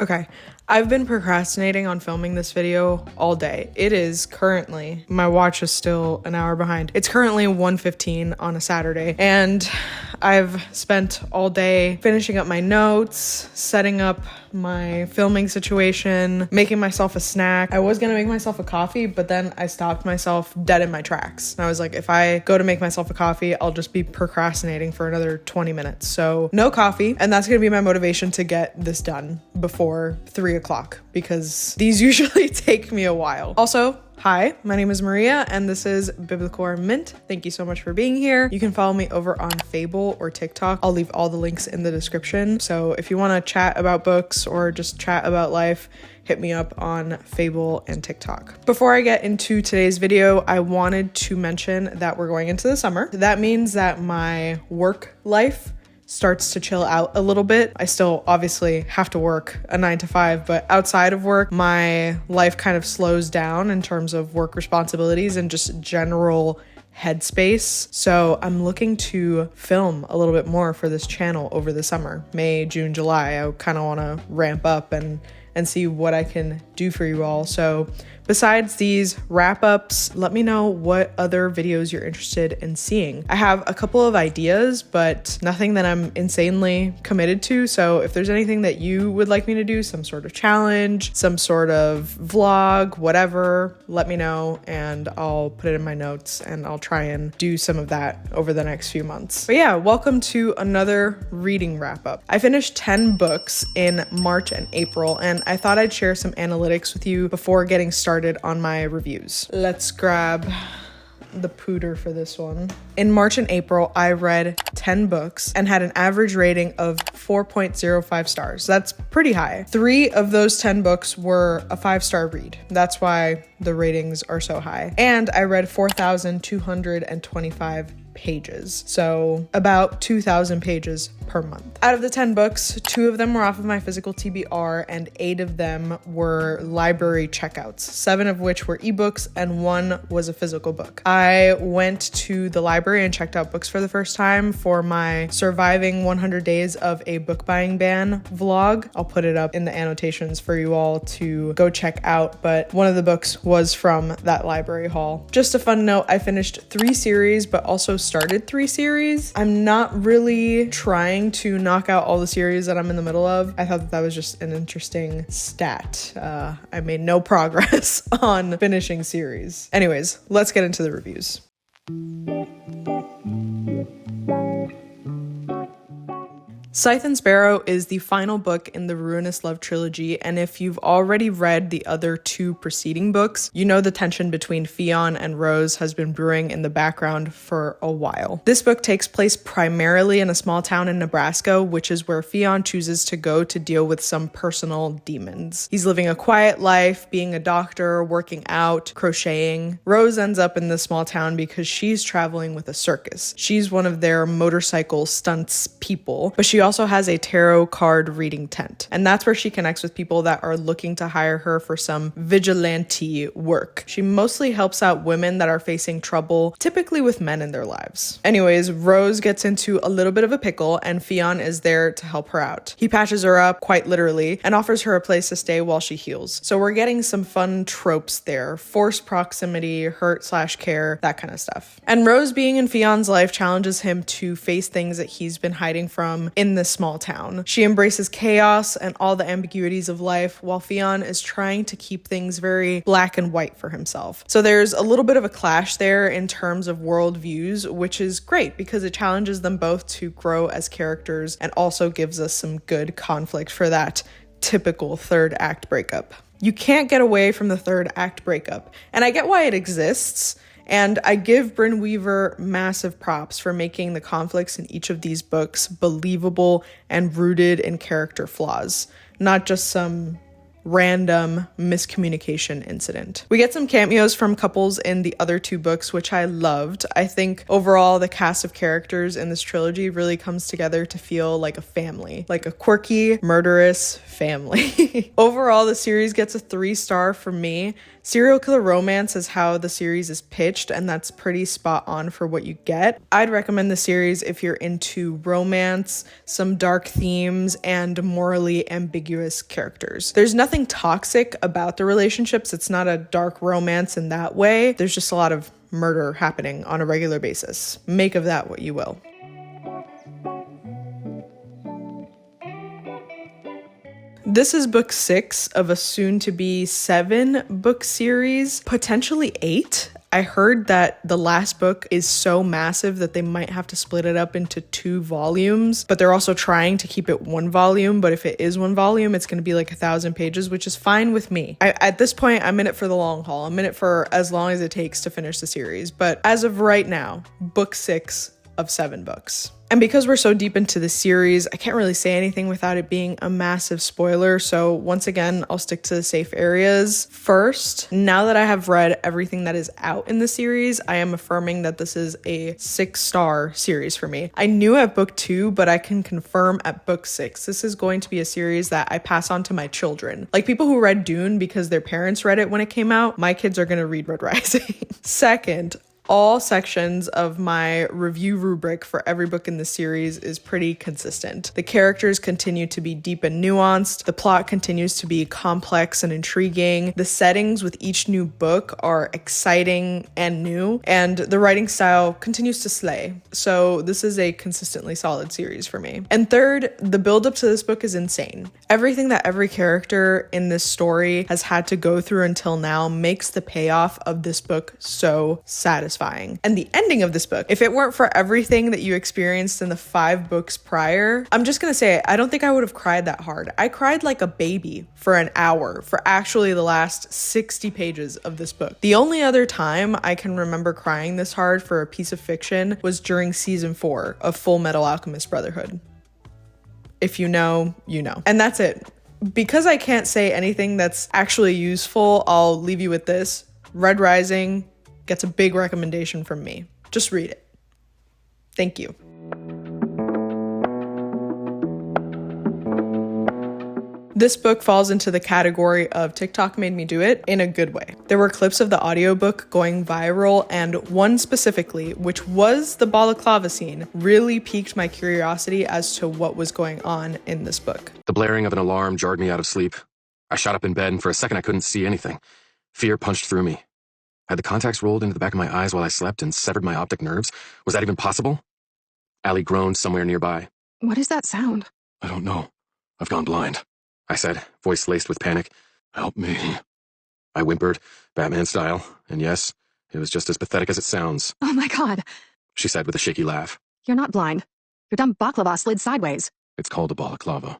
Okay, I've been procrastinating on filming this video all day. It is currently, my watch is still an hour behind. It's currently 1:15 on a Saturday, and I've spent all day finishing up my notes, setting up my filming situation, making myself a snack. I was gonna make myself a coffee, but then I stopped myself dead in my tracks. And I was like, if I go to make myself a coffee, I'll just be procrastinating for another 20 minutes. So no coffee, and that's gonna be my motivation to get this done before 3 o'clock, because these usually take me a while. Also, hi, my name is Maria, and this is biblichorandmint. Thank you so much for being here. You can follow me over on Fable or TikTok. I'll leave all the links in the description. So if you want to chat about books or just chat about life, hit me up on Fable and TikTok. Before I get into today's video, I wanted to mention that we're going into the summer. That means that my work life starts to chill out a little bit. I still obviously have to work a 9 to 5, but outside of work, my life kind of slows down in terms of work responsibilities and just general headspace. So I'm looking to film a little bit more for this channel over the summer. May, June, July. I kind of want to ramp up and see what I can do for you all. So besides these wrap-ups, let me know what other videos you're interested in seeing. I have a couple of ideas, but nothing that I'm insanely committed to. So if there's anything that you would like me to do, some sort of challenge, some sort of vlog, whatever, let me know and I'll put it in my notes and I'll try and do some of that over the next few months. But yeah, welcome to another reading wrap-up. I finished 10 books in March and April, and I thought I'd share some analytics with you before getting started on my reviews. Let's grab the pooter for this one. In March and April, I read 10 books and had an average rating of 4.05 stars. That's pretty high. 3 of those 10 books were a 5-star read. That's why the ratings are so high. And I read 4,225 pages. So about 2,000 pages per month. Out of the 10 books, 2 of them were off of my physical TBR and 8 of them were library checkouts, 7 of which were ebooks and 1 was a physical book. I went to the library and checked out books for the first time for my surviving 100 days of a book buying ban vlog. I'll put it up in the annotations for you all to go check out, but one of the books was from that library haul. Just a fun note, I finished 3 series, but also started 3 series. I'm not really trying to knock out all the series that I'm in the middle of. I thought that was just an interesting stat. I made no progress on finishing series. Anyways, let's get into the reviews. Scythe and Sparrow is the final book in the Ruinous Love trilogy, and if you've already read the other 2 preceding books, you know the tension between Fionn and Rose has been brewing in the background for a while. This book takes place primarily in a small town in Nebraska, which is where Fionn chooses to go to deal with some personal demons. He's living a quiet life, being a doctor, working out, crocheting. Rose ends up in this small town because she's traveling with a circus. She's one of their motorcycle stunts people, but she also has a tarot card reading tent, and that's where she connects with people that are looking to hire her for some vigilante work. She mostly helps out women that are facing trouble, typically with men in their lives. Anyways, Rose gets into a little bit of a pickle and Fionn is there to help her out. He patches her up, quite literally, and offers her a place to stay while she heals. So we're getting some fun tropes there. Forced proximity, hurt/care, that kind of stuff. And Rose being in Fionn's life challenges him to face things that he's been hiding from in this small town. She embraces chaos and all the ambiguities of life, while Fionn is trying to keep things very black and white for himself. So there's a little bit of a clash there in terms of worldviews, which is great because it challenges them both to grow as characters and also gives us some good conflict for that typical 3rd act breakup. You can't get away from the 3rd act breakup, and I get why it exists. And I give Brynne Weaver massive props for making the conflicts in each of these books believable and rooted in character flaws, not just some random miscommunication incident. We get some cameos from couples in the other two books, which I loved. I think overall the cast of characters in this trilogy really comes together to feel like a family, like a quirky, murderous family. Overall, the series gets a 3-star from me. Serial killer romance is how the series is pitched, and that's pretty spot on for what you get. I'd recommend the series if you're into romance, some dark themes, and morally ambiguous characters. There's nothing toxic about the relationships. It's not a dark romance in that way. There's just a lot of murder happening on a regular basis. Make of that what you will. This is book 6 of a soon-to-be 7-book series, potentially 8. I heard that the last book is so massive that they might have to split it up into 2 volumes, but they're also trying to keep it 1 volume. But if it is 1 volume, it's going to be like 1,000 pages, which is fine with me. At this point, I'm in it for the long haul. I'm in it for as long as it takes to finish the series. But as of right now, book 6 of 7 books. And because we're so deep into the series, I can't really say anything without it being a massive spoiler. So once again, I'll stick to the safe areas. First, now that I have read everything that is out in the series, I am affirming that this is a 6-star series for me. I knew at book 2, but I can confirm at book 6, this is going to be a series that I pass on to my children. Like people who read Dune because their parents read it when it came out, my kids are going to read Red Rising. Second, all sections of my review rubric for every book in the series is pretty consistent. The characters continue to be deep and nuanced. The plot continues to be complex and intriguing. The settings with each new book are exciting and new, and the writing style continues to slay. So this is a consistently solid series for me. And third, the build up to this book is insane. Everything that every character in this story has had to go through until now makes the payoff of this book so satisfying. And the ending of this book, if it weren't for everything that you experienced in the 5 books prior, I'm just gonna say, I don't think I would have cried that hard. I cried like a baby for an hour for actually the last 60 pages of this book. The only other time I can remember crying this hard for a piece of fiction was during season 4 of Full Metal Alchemist Brotherhood. If you know, you know. And that's it. Because I can't say anything that's actually useful, I'll leave you with this. Red Rising gets a big recommendation from me. Just read it. Thank you. This book falls into the category of TikTok made me do it in a good way. There were clips of the audiobook going viral, and one specifically, which was the balaclava scene, really piqued my curiosity as to what was going on in this book. The blaring of an alarm jarred me out of sleep. I shot up in bed, and for a second I couldn't see anything. Fear punched through me. Had the contacts rolled into the back of my eyes while I slept and severed my optic nerves? Was that even possible? Ali groaned somewhere nearby. What is that sound? I don't know. I've gone blind, I said, voice laced with panic. Help me. I whimpered, Batman style, and yes, it was just as pathetic as it sounds. Oh my god, she said with a shaky laugh. You're not blind. Your dumb baklava slid sideways. It's called a balaclava,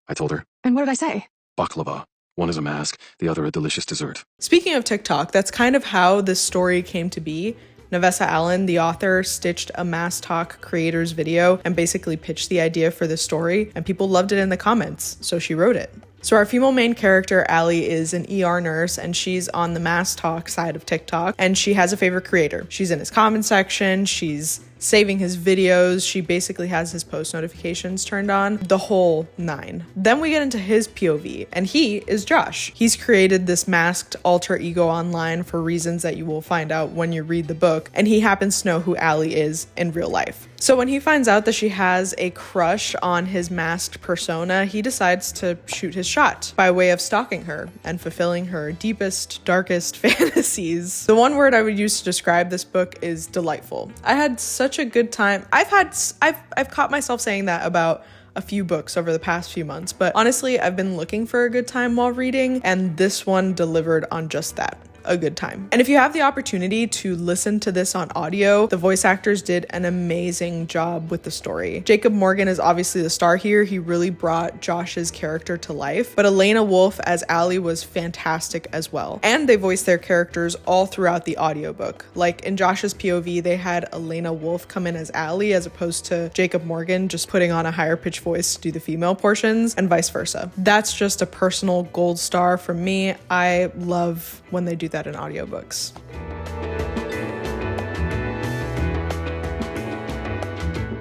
I told her. And what did I say? Baklava. One is a mask, the other a delicious dessert. Speaking of TikTok, that's kind of how this story came to be. Navessa Allen, the author, stitched a Mass Talk creator's video and basically pitched the idea for this story, and people loved it in the comments, so she wrote it. So our female main character, Ali, is an ER nurse, and she's on the Mass Talk side of TikTok, and she has a favorite creator. She's in his comment section, she's saving his videos, she basically has his post notifications turned on, the whole 9. Then we get into his POV, and he is Josh. He's created this masked alter ego online for reasons that you will find out when you read the book, and he happens to know who Ali is in real life. So when he finds out that she has a crush on his masked persona, he decides to shoot his shot by way of stalking her and fulfilling her deepest, darkest fantasies. The one word I would use to describe this book is delightful. I had such a good time. I've caught myself saying that about a few books over the past few months, but honestly, I've been looking for a good time while reading, and this one delivered on just that. a good time. And if you have the opportunity to listen to this on audio, the voice actors did an amazing job with the story. Jacob Morgan is obviously the star here. He really brought Josh's character to life, but Elena Wolf as Allie was fantastic as well. And they voiced their characters all throughout the audiobook. Like in Josh's POV, they had Elena Wolf come in as Allie as opposed to Jacob Morgan just putting on a higher pitched voice to do the female portions, and vice versa. That's just a personal gold star from me. I love when they do that in audiobooks.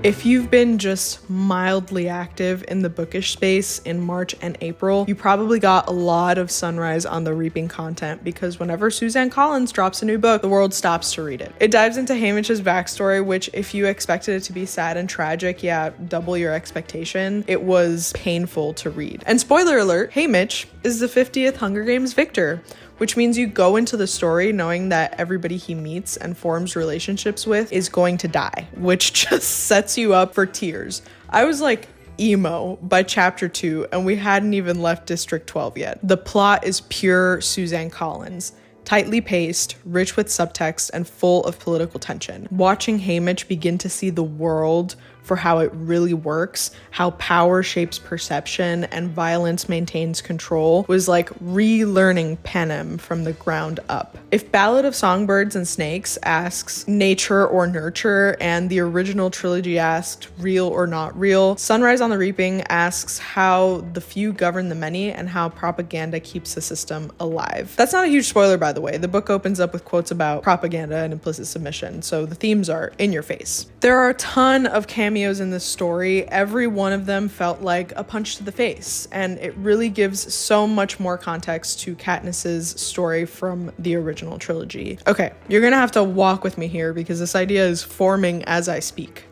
If you've been just mildly active in the bookish space in March and April, you probably got a lot of Sunrise on the Reaping content, because whenever Suzanne Collins drops a new book, the world stops to read it. It dives into Haymitch's backstory, which if you expected it to be sad and tragic, yeah, double your expectation. It was painful to read. And spoiler alert, Haymitch is the 50th Hunger Games victor, which means you go into the story knowing that everybody he meets and forms relationships with is going to die, which just sets you up for tears. I was like emo by chapter 2, and we hadn't even left District 12 yet. The plot is pure Suzanne Collins. Tightly paced, rich with subtext, and full of political tension. Watching Haymitch begin to see the world for how it really works, how power shapes perception and violence maintains control, was like relearning Panem from the ground up. If Ballad of Songbirds and Snakes asks nature or nurture, and the original trilogy asked real or not real, Sunrise on the Reaping asks how the few govern the many and how propaganda keeps the system alive. That's not a huge spoiler, by the way. The book opens up with quotes about propaganda and implicit submission, so the themes are in your face. There are a ton of cameos in this story. Every one of them felt like a punch to the face, and it really gives so much more context to Katniss's story from the original trilogy. Okay, you're gonna have to walk with me here because this idea is forming as I speak.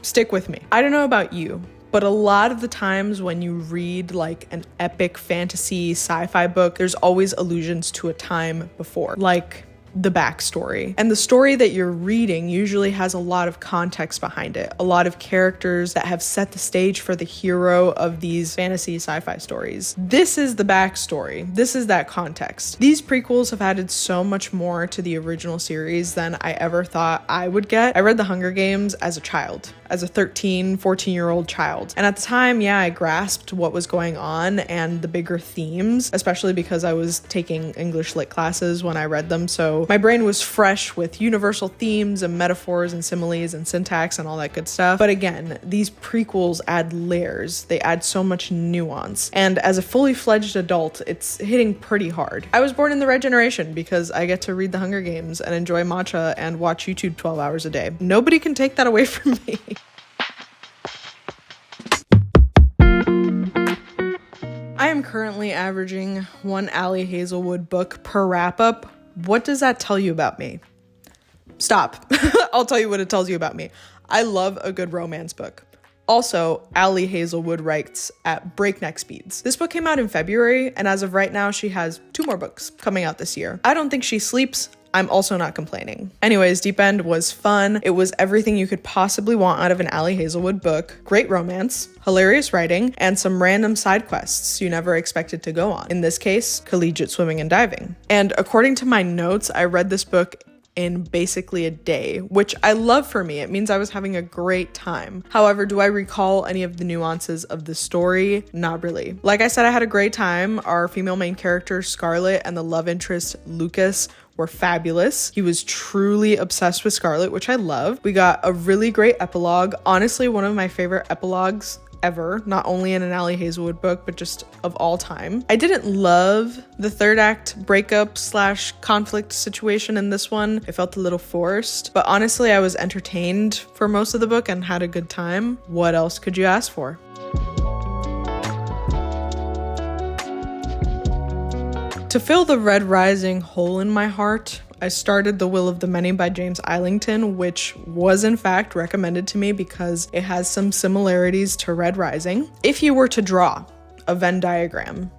Stick with me. I don't know about you, but a lot of the times when you read like an epic fantasy sci-fi book, there's always allusions to a time before, like the backstory. And the story that you're reading usually has a lot of context behind it, a lot of characters that have set the stage for the hero of these fantasy sci-fi stories. This is the backstory. This is that context. These prequels have added so much more to the original series than I ever thought I would get. I read The Hunger Games as a child, as a 13, 14-year-old child. And at the time, yeah, I grasped what was going on and the bigger themes, especially because I was taking English lit classes when I read them. So my brain was fresh with universal themes and metaphors and similes and syntax and all that good stuff. But again, these prequels add layers. They add so much nuance. And as a fully fledged adult, it's hitting pretty hard. I was born in the right generation because I get to read The Hunger Games and enjoy matcha and watch YouTube 12 hours a day. Nobody can take that away from me. I am currently averaging one Ali Hazelwood book per wrap-up. What does that tell you about me? Stop. I'll tell you what it tells you about me. I love a good romance book. Also, Ali Hazelwood writes at breakneck speeds. This book came out in February, and as of right now, she has 2 more books coming out this year. I don't think she sleeps. I'm also not complaining. Anyways, Deep End was fun. It was everything you could possibly want out of an Ali Hazelwood book. Great romance, hilarious writing, and some random side quests you never expected to go on. In this case, collegiate swimming and diving. And according to my notes, I read this book in basically a day, which I love for me. It means I was having a great time. However, do I recall any of the nuances of the story? Not really. Like I said, I had a great time. Our female main character, Scarlett, and the love interest, Lucas, were fabulous. He was truly obsessed with Scarlett, which I love. We got a really great epilogue. Honestly, one of my favorite epilogues ever, not only in an Ali Hazelwood book, but just of all time. I didn't love the third act breakup / conflict situation in this one. It felt a little forced, but honestly, I was entertained for most of the book and had a good time. What else could you ask for? To fill the Red Rising hole in my heart, I started The Will of the Many by James Islington, which was in fact recommended to me because it has some similarities to Red Rising. If you were to draw a Venn diagram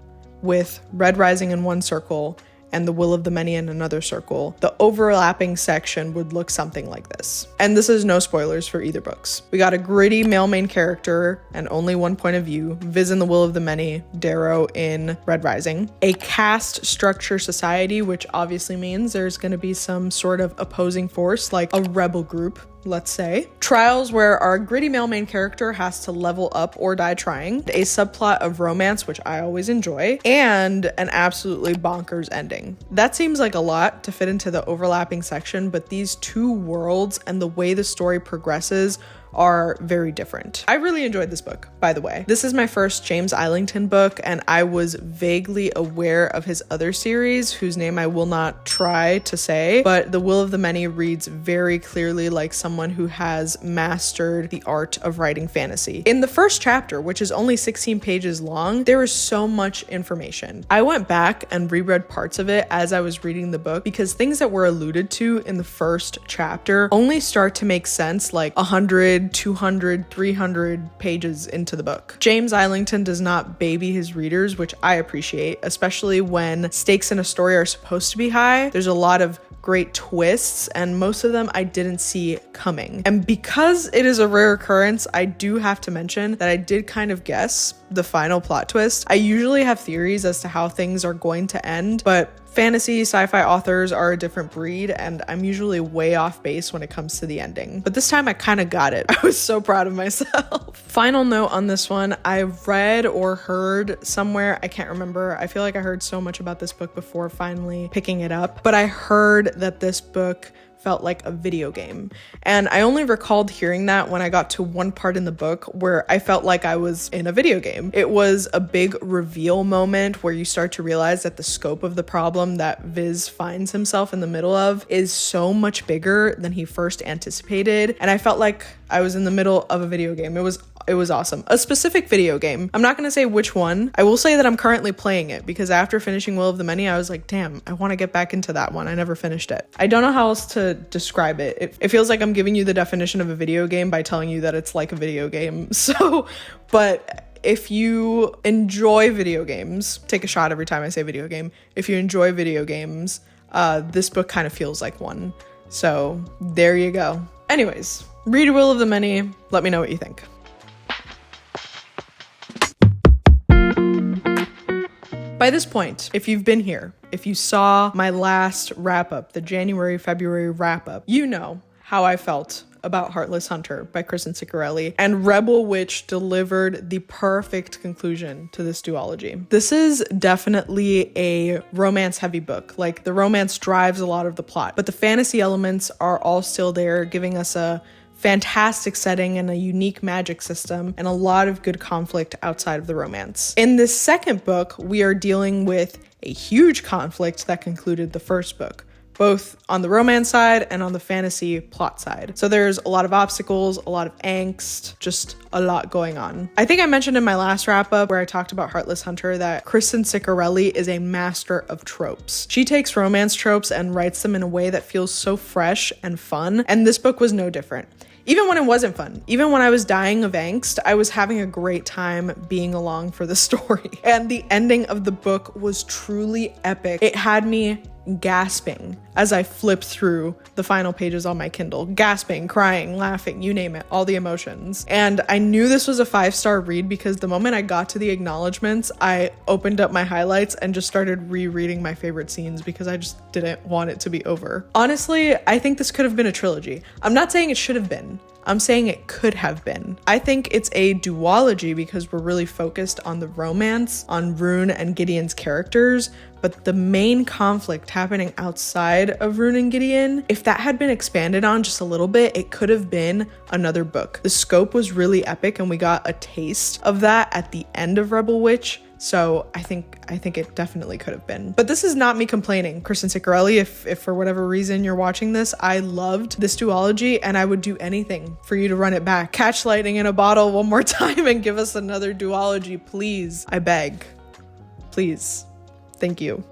with Red Rising in one circle and The Will of the Many in another circle, the overlapping section would look something like this. And this is no spoilers for either books. We got a gritty male main character and only one point of view, Viz in The Will of the Many, Darrow in Red Rising. A caste structure society, which obviously means there's going to be some sort of opposing force, like a rebel group, let's say. Trials where our gritty male main character has to level up or die trying. A subplot of romance, which I always enjoy. And an absolutely bonkers ending. That seems like a lot to fit into the overlapping section, but these two worlds and the way the story progresses are very different. I really enjoyed this book, by the way. This is my first James Islington book, and I was vaguely aware of his other series, whose name I will not try to say, but The Will of the Many reads very clearly like someone who has mastered the art of writing fantasy. In the first chapter, which is only 16 pages long, there is so much information. I went back and reread parts of it as I was reading the book because things that were alluded to in the first chapter only start to make sense like 100, 200, 300 pages into the book. James Islington does not baby his readers, which I appreciate, especially when stakes in a story are supposed to be high. There's a lot of great twists, and most of them I didn't see coming. And because it is a rare occurrence, I do have to mention that I did kind of guess the final plot twist. I usually have theories as to how things are going to end, but fantasy, sci-fi authors are a different breed, and I'm usually way off base when it comes to the ending. But this time I kind of got it. I was so proud of myself. Final note on this one, I read or heard somewhere, I can't remember. I feel like I heard so much about this book before finally picking it up, but I heard that this book felt like a video game. And I only recalled hearing that when I got to one part in the book where I felt like I was in a video game. It was a big reveal moment where you start to realize that the scope of the problem that Viz finds himself in the middle of is so much bigger than he first anticipated. And I felt like I was in the middle of a video game. It was awesome. A specific video game. I'm not going to say which one. I will say that I'm currently playing it because after finishing Will of the Many, I was like, damn, I want to get back into that one. I never finished it. I don't know how else to describe it. It feels like I'm giving you the definition of a video game by telling you that it's like a video game. So, but if you enjoy video games, take a shot every time I say video game. If you enjoy video games, this book kind of feels like one. So there you go. Anyways, read Will of the Many. Let me know what you think. By this point, if you've been here, if you saw my last wrap-up, the January-February wrap-up, you know how I felt about Heartless Hunter by Kristen Ciccarelli, and Rebel Witch delivered the perfect conclusion to this duology. This is definitely a romance-heavy book. Like, the romance drives a lot of the plot, but the fantasy elements are all still there, giving us a fantastic setting and a unique magic system and a lot of good conflict outside of the romance. In this second book, we are dealing with a huge conflict that concluded the first book, both on the romance side and on the fantasy plot side. So there's a lot of obstacles, a lot of angst, just a lot going on. I think I mentioned in my last wrap up where I talked about Heartless Hunter that Kristen Ciccarelli is a master of tropes. She takes romance tropes and writes them in a way that feels so fresh and fun, and this book was no different. Even when it wasn't fun, even when I was dying of angst, I was having a great time being along for the story. And the ending of the book was truly epic. It had me gasping as I flipped through the final pages on my Kindle. Gasping, crying, laughing, you name it, all the emotions. And I knew this was a 5-star read because the moment I got to the acknowledgements, I opened up my highlights and just started rereading my favorite scenes because I just didn't want it to be over. Honestly, I think this could have been a trilogy. I'm not saying it should have been. I'm saying it could have been. I think it's a duology because we're really focused on the romance, on Rune and Gideon's characters, but the main conflict happening outside of Rune and Gideon, if that had been expanded on just a little bit, it could have been another book. The scope was really epic and we got a taste of that at the end of Rebel Witch. So I think it definitely could have been. But this is not me complaining. Kristen Ciccarelli, if for whatever reason you're watching this, I loved this duology and I would do anything for you to run it back. Catch lightning in a bottle one more time and give us another duology, please. I beg. Please. Thank you.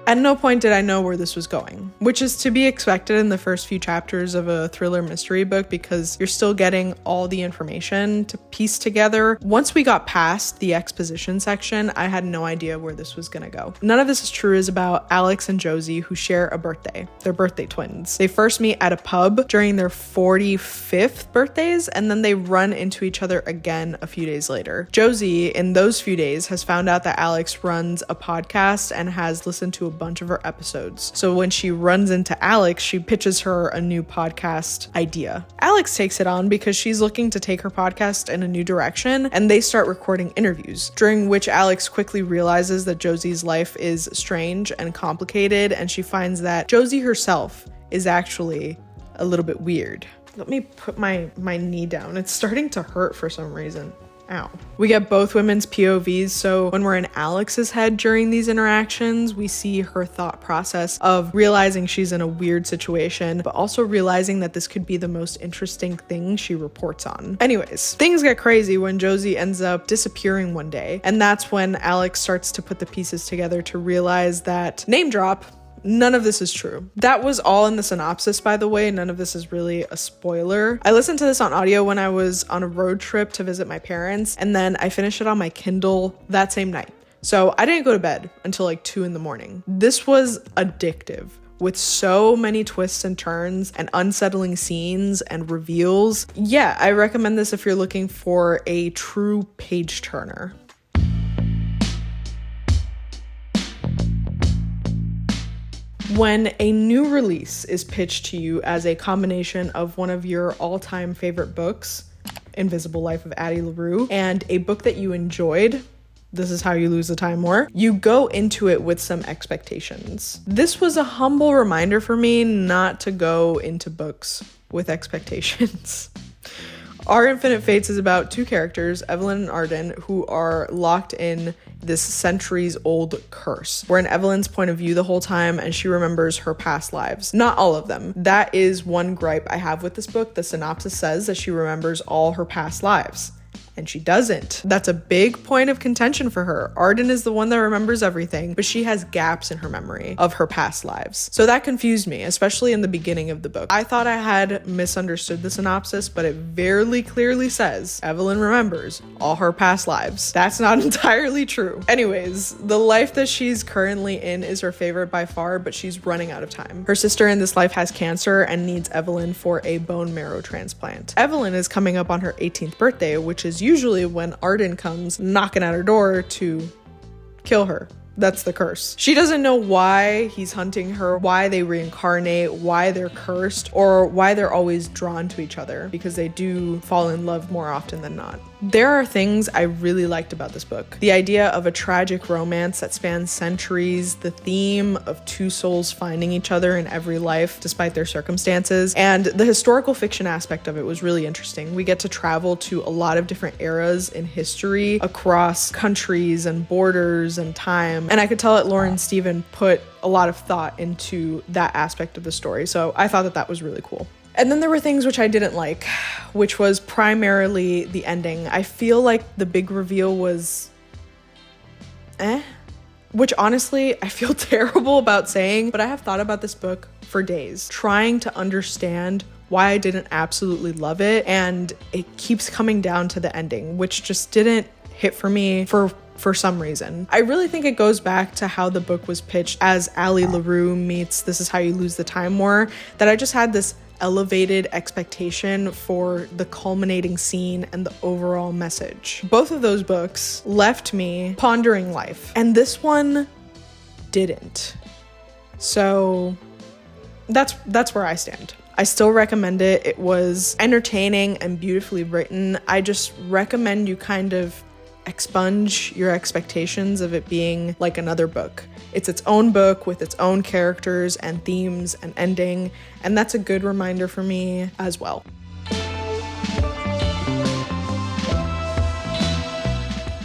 At no point did I know where this was going. which is to be expected in the first few chapters of a thriller mystery book because you're still getting all the information to piece together. Once we got past the exposition section, I had no idea where this was gonna go. None of This Is True is about Alex and Josie, who share a birthday. They're birthday twins. They first meet at a pub during their 45th birthdays, and then they run into each other again a few days later. Josie, in those few days, has found out that Alex runs a podcast and has listened to a bunch of her episodes. So when she runs into Alex, she pitches her a new podcast idea. Alex takes it on because she's looking to take her podcast in a new direction, and they start recording interviews, during which Alex quickly realizes that Josie's life is strange and complicated, and she finds that Josie herself is actually a little bit weird. Let me put my knee down. It's starting to hurt for some reason. Ow. We get both women's POVs, so when we're in Alex's head during these interactions, we see her thought process of realizing she's in a weird situation, but also realizing that this could be the most interesting thing she reports on. Anyways, things get crazy when Josie ends up disappearing one day, and that's when Alex starts to put the pieces together to realize that, name drop, none of this is true. That was all in the synopsis, by the way. None of this is really a spoiler. I listened to this on audio when I was on a road trip to visit my parents, and then I finished it on my Kindle that same night. So I didn't go to bed until like 2 a.m. This was addictive, with so many twists and turns and unsettling scenes and reveals. Yeah, I recommend this if you're looking for a true page turner. When a new release is pitched to you as a combination of one of your all-time favorite books, Invisible Life of Addie LaRue, and a book that you enjoyed, This Is How You Lose the Time More, you go into it with some expectations. This was a humble reminder for me not to go into books with expectations. Our Infinite Fates is about two characters, Evelyn and Arden, who are locked in this centuries-old curse. We're in Evelyn's point of view the whole time, and she remembers her past lives. Not all of them. That is one gripe I have with this book. The synopsis says that she remembers all her past lives, and she doesn't. That's a big point of contention for her. Arden is the one that remembers everything, but she has gaps in her memory of her past lives. So that confused me, especially in the beginning of the book. I thought I had misunderstood the synopsis, but it very clearly says Evelyn remembers all her past lives. That's not entirely true. Anyways, the life that she's currently in is her favorite by far, but she's running out of time. Her sister in this life has cancer and needs Evelyn for a bone marrow transplant. Evelyn is coming up on her 18th birthday, which is usually when Arden comes knocking at her door to kill her. That's the curse. She doesn't know why he's hunting her, why they reincarnate, why they're cursed, or why they're always drawn to each other, because they do fall in love more often than not. There are things I really liked about this book. The idea of a tragic romance that spans centuries, the theme of two souls finding each other in every life despite their circumstances, and the historical fiction aspect of it was really interesting. We get to travel to a lot of different eras in history across countries and borders and time, and I could tell that Lauren Stephen put a lot of thought into that aspect of the story, so I thought that that was really cool. And then there were things which I didn't like, which was primarily the ending. I feel like the big reveal was which honestly I feel terrible about saying, but I have thought about this book for days, trying to understand why I didn't absolutely love it, and it keeps coming down to the ending, which just didn't hit for me for some reason. I really think it goes back to how the book was pitched as Ali LaRue meets This Is How You Lose the Time More, that I just had this elevated expectation for the culminating scene and the overall message. Both of those books left me pondering life, and this one didn't. So that's where I stand. I still recommend it. It was entertaining and beautifully written. I just recommend you kind of expunge your expectations of it being like another book. It's its own book with its own characters and themes and ending, and that's a good reminder for me as well.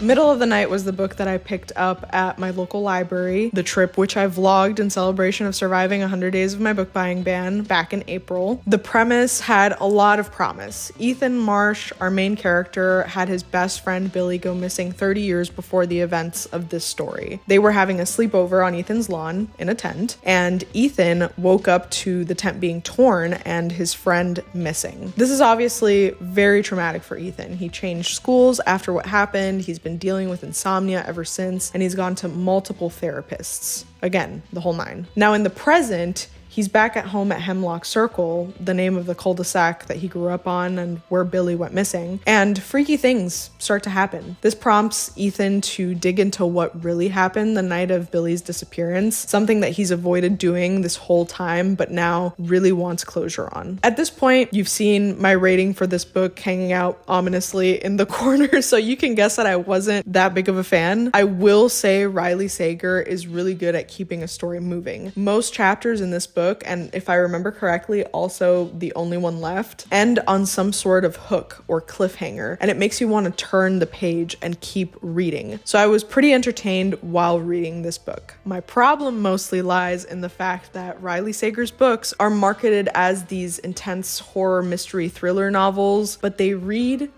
Middle of the Night was the book that I picked up at my local library, the trip which I vlogged in celebration of surviving 100 days of my book buying ban back in April. The premise had a lot of promise. Ethan Marsh, our main character, had his best friend Billy go missing 30 years before the events of this story. They were having a sleepover on Ethan's lawn in a tent, and Ethan woke up to the tent being torn and his friend missing. This is obviously very traumatic for Ethan. He changed schools after what happened. He's been dealing with insomnia ever since, and he's gone to multiple therapists. Again, the whole nine. Now in the present, he's back at home at Hemlock Circle, the name of the cul-de-sac that he grew up on and where Billy went missing, and freaky things start to happen. This prompts Ethan to dig into what really happened the night of Billy's disappearance, something that he's avoided doing this whole time but now really wants closure on. At this point, you've seen my rating for this book hanging out ominously in the corner, so you can guess that I wasn't that big of a fan. I will say Riley Sager is really good at keeping a story moving. Most chapters in this book, and if I remember correctly, also the only one left, end on some sort of hook or cliffhanger, and it makes you want to turn the page and keep reading. So I was pretty entertained while reading this book. My problem mostly lies in the fact that Riley Sager's books are marketed as these intense horror mystery thriller novels, but they read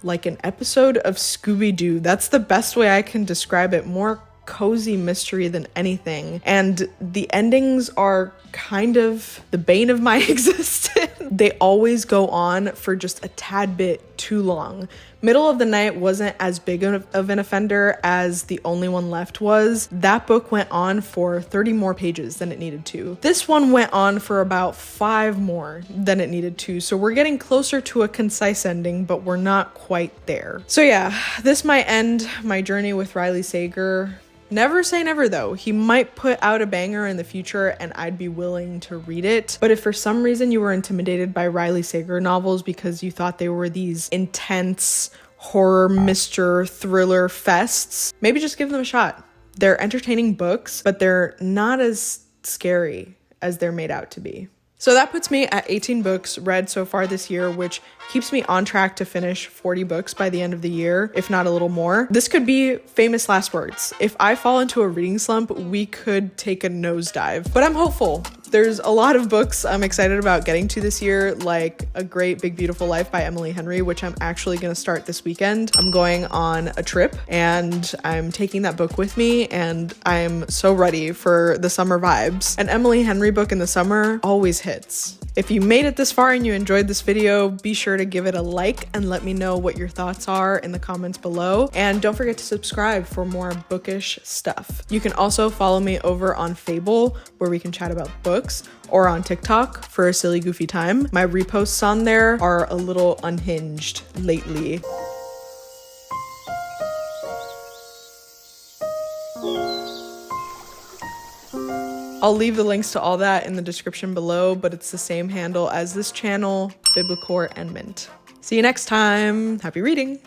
like an episode of Scooby-Doo. That's the best way I can describe it. More cozy mystery than anything, and the endings are kind of the bane of my existence. They always go on for just a tad bit too long. Middle of the Night wasn't as big of an offender as The Only One Left was. That book went on for 30 more pages than it needed to. This one went on for about 5 more than it needed to, so we're getting closer to a concise ending, but we're not quite there. So yeah, this might end my journey with Riley Sager. Never say never though. He might put out a banger in the future and I'd be willing to read it. But if for some reason you were intimidated by Riley Sager novels because you thought they were these intense horror, mystery, thriller fests, maybe just give them a shot. They're entertaining books, but they're not as scary as they're made out to be. So that puts me at 18 books read so far this year, which keeps me on track to finish 40 books by the end of the year, if not a little more. This could be famous last words. If I fall into a reading slump, we could take a nosedive, but I'm hopeful. There's a lot of books I'm excited about getting to this year, like A Great Big Beautiful Life by Emily Henry, which I'm actually going to start this weekend. I'm going on a trip and I'm taking that book with me, and I'm so ready for the summer vibes. An Emily Henry book in the summer always hits. If you made it this far and you enjoyed this video, be sure to give it a like and let me know what your thoughts are in the comments below. And don't forget to subscribe for more bookish stuff. You can also follow me over on Fable, where we can chat about books, or on TikTok for a silly goofy time. My reposts on there are a little unhinged lately. I'll leave the links to all that in the description below, but it's the same handle as this channel, biblichorandmint. See you next time. Happy reading.